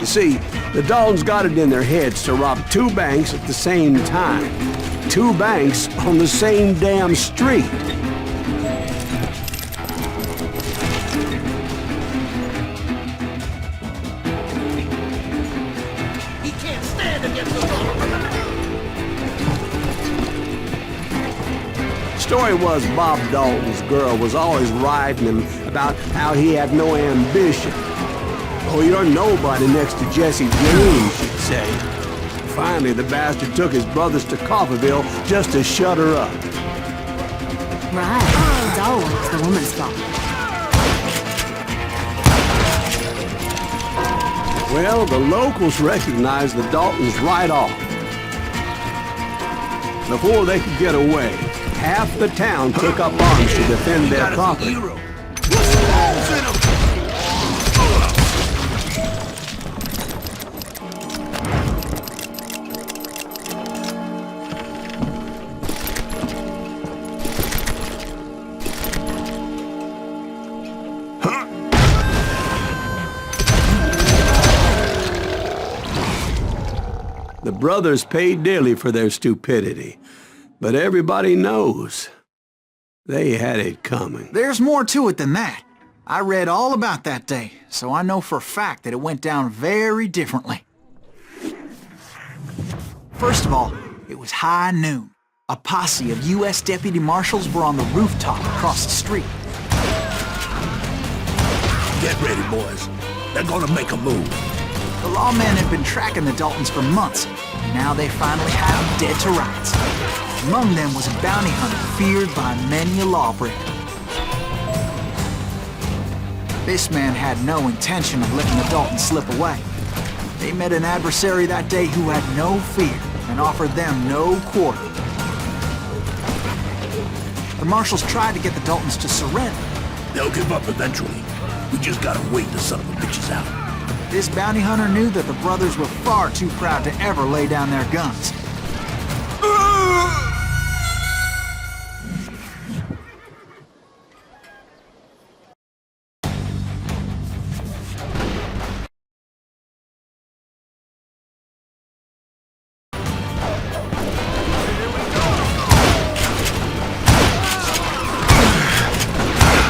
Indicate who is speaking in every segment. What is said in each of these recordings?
Speaker 1: You see, the Daltons got it in their heads to rob two banks at the same time. Two banks on the same damn street.
Speaker 2: He can't stand against the law.
Speaker 1: Story was Bob Dalton's girl was always riding him about how he had no ambition. Oh, you're nobody next to Jesse James, she'd say. Finally, the bastard took his brothers to Coffeyville just to shut her up.
Speaker 3: Right. It's always the woman's fault.
Speaker 1: Well, the locals recognized the Daltons right off. Before they could get away, half the town took up arms to defend their property. The brothers paid dearly for their stupidity, but everybody knows they had it coming.
Speaker 4: There's more to it than that. I read all about that day, so I know for a fact that it went down very differently. First of all, it was high noon. A posse of U.S. deputy marshals were on the rooftop across the street.
Speaker 2: Get ready, boys. They're gonna make a move.
Speaker 4: The lawmen had been tracking the Daltons for months, and now they finally had them dead to rights. Among them was a bounty hunter feared by many a lawbreaker. This man had no intention of letting the Daltons slip away. They met an adversary that day who had no fear and offered them no quarter. The marshals tried to get the Daltons to surrender.
Speaker 2: They'll give up eventually. We just gotta wait the son of a bitches out.
Speaker 4: This bounty hunter knew that the brothers were far too proud to ever lay down their guns.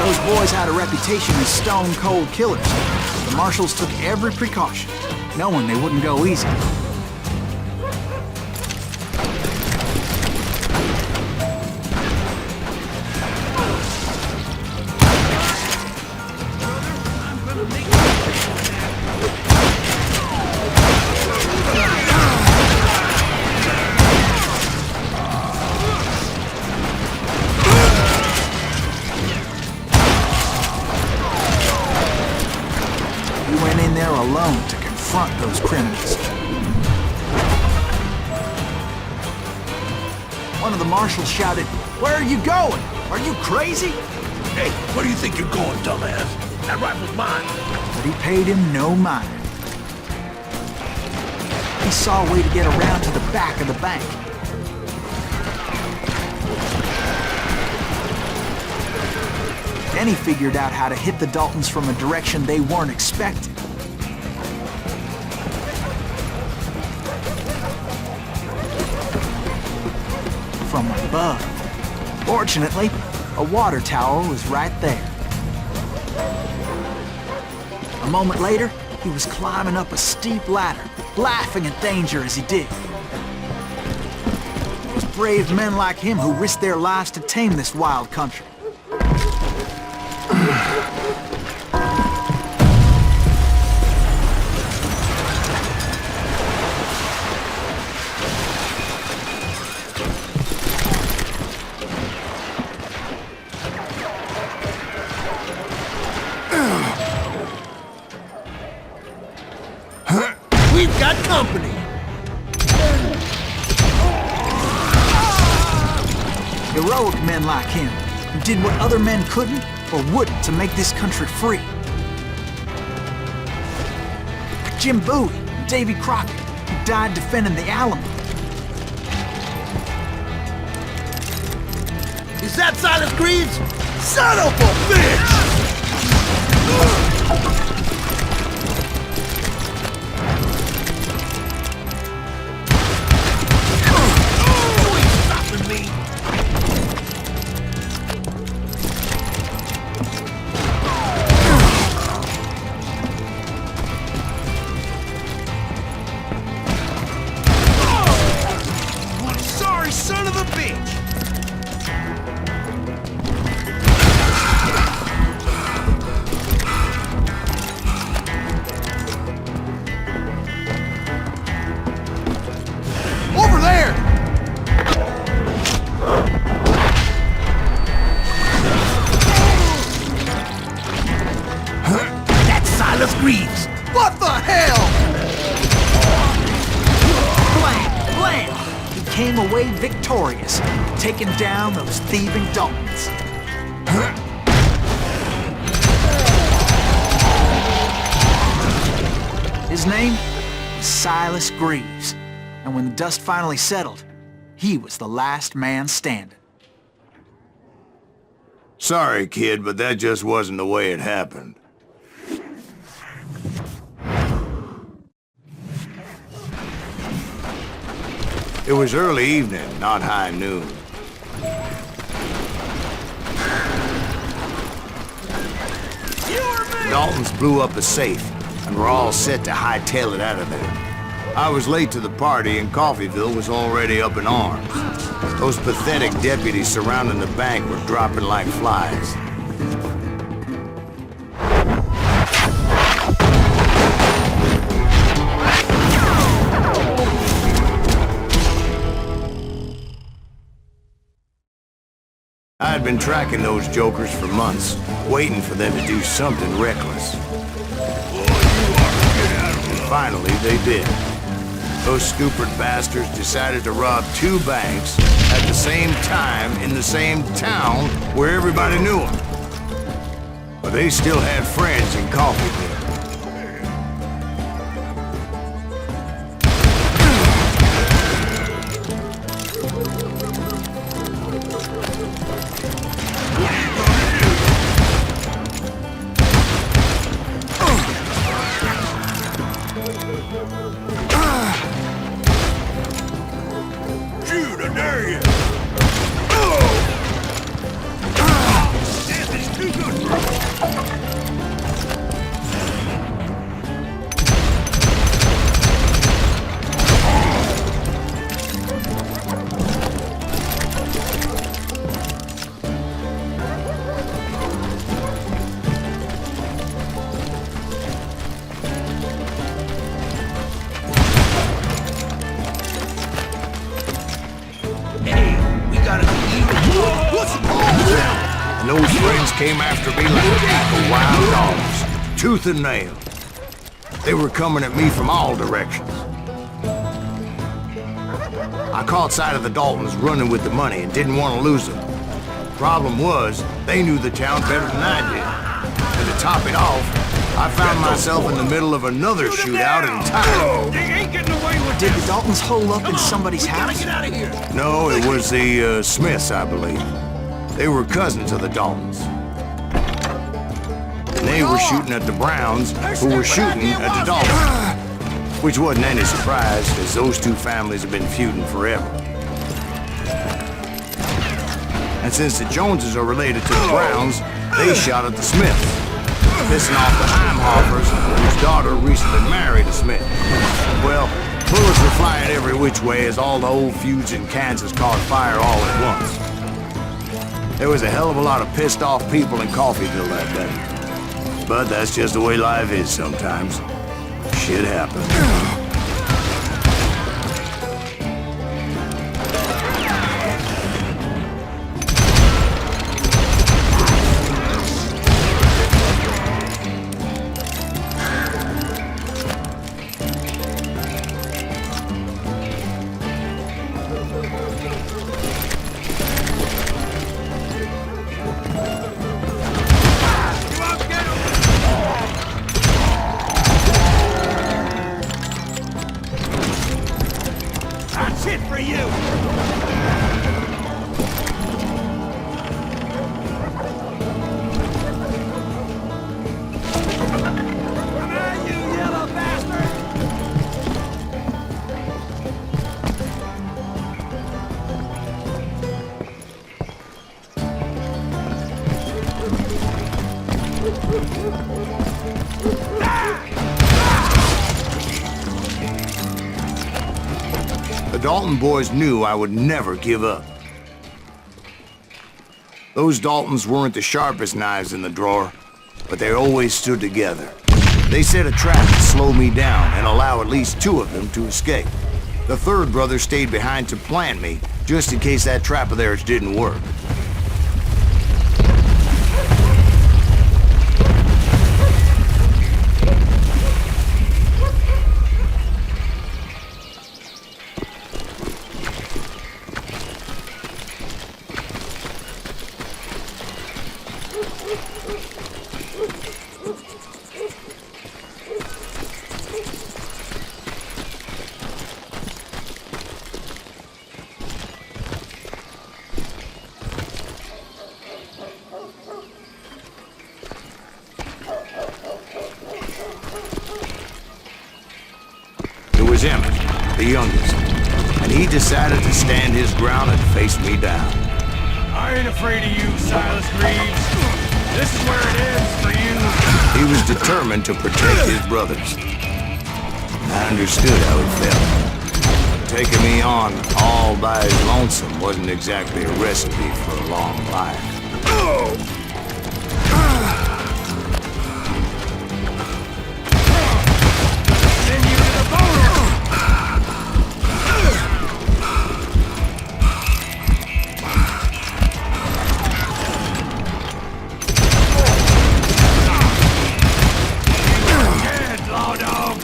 Speaker 4: Those boys had a reputation as stone-cold killers. The marshals took every precaution, knowing they wouldn't go easy. He went in there alone to confront those criminals. One of the marshals shouted, "Where are you going? Are you crazy?"
Speaker 2: Hey, where do you think you're going, dumbass? That rifle's mine.
Speaker 4: But he paid him no mind. He saw a way to get around to the back of the bank. Then he figured out how to hit the Daltons from a direction they weren't expecting. From above. Fortunately, a water tower was right there. A moment later, he was climbing up a steep ladder, laughing at danger as he did. It was brave men like him who risked their lives to tame this wild country.
Speaker 2: We've got company.
Speaker 4: Heroic men like him, who did what other men couldn't or wouldn't to make this country free. Jim Bowie and Davy Crockett, who died defending the Alamo.
Speaker 2: Is that Silas Greaves? Son of a bitch!
Speaker 4: What the hell? Blam! Blam! He came away victorious, taking down those thieving Daltons. His name was Silas Greaves, and when the dust finally settled, he was the last man standing.
Speaker 2: Sorry, kid, but that just wasn't the way it happened. It was early evening, not high noon. Daltons blew up a safe, and were all set to hightail it out of there. I was late to the party, and Coffeyville was already up in arms. Those pathetic deputies surrounding the bank were dropping like flies. I had been tracking those jokers for months, waiting for them to do something reckless. And finally, they did. Those stupid bastards decided to rob 2 banks at the same time in the same town where everybody knew them. But they still had friends in Coffeyville. And those friends came after me like a pack of wild dogs, tooth and nail. They were coming at me from all directions. I caught sight of the Daltons running with the money and didn't want to lose them. Problem was, they knew the town better than I did. And to top it off, I found myself in the middle of another shootout entirely.
Speaker 4: Did the Daltons hole up in somebody's house?
Speaker 2: No, it was the Smiths, I believe. They were cousins of the Daltons. And they were shooting at the Browns, who were shooting at the Daltons. Which wasn't any surprise, as those 2 families have been feuding forever. And since the Joneses are related to the Browns, they shot at the Smiths, pissing off the Heimhoffers, whose daughter recently married a Smith. Well, bullets were flying every which way as all the old feuds in Kansas caught fire all at once. There was a hell of a lot of pissed off people in Coffeyville that day. But that's just the way life is sometimes. Shit happens. The Dalton boys knew I would never give up. Those Daltons weren't the sharpest knives in the drawer, but they always stood together. They set a trap to slow me down and allow at least 2 of them to escape. The 3rd brother stayed behind to plant me, just in case that trap of theirs didn't work. was Emmett, the youngest, and he decided to stand his ground and face me down.
Speaker 5: I ain't afraid of you, Silas Reeves. This is where it ends for you.
Speaker 2: He was determined to protect his brothers. I understood how he felt. Taking me on all by his lonesome wasn't exactly a recipe for a long life.
Speaker 5: Send you to the boat. Dead, law dog.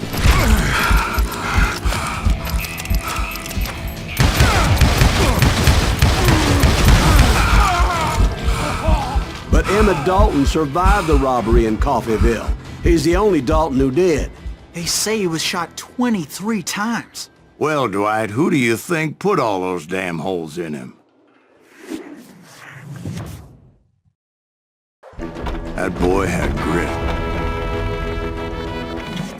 Speaker 1: But Emmett Dalton survived the robbery in Coffeyville. He's the only Dalton who did.
Speaker 4: They say he was shot 23 times.
Speaker 2: Well, Dwight, who do you think put all those damn holes in him? That boy had grit.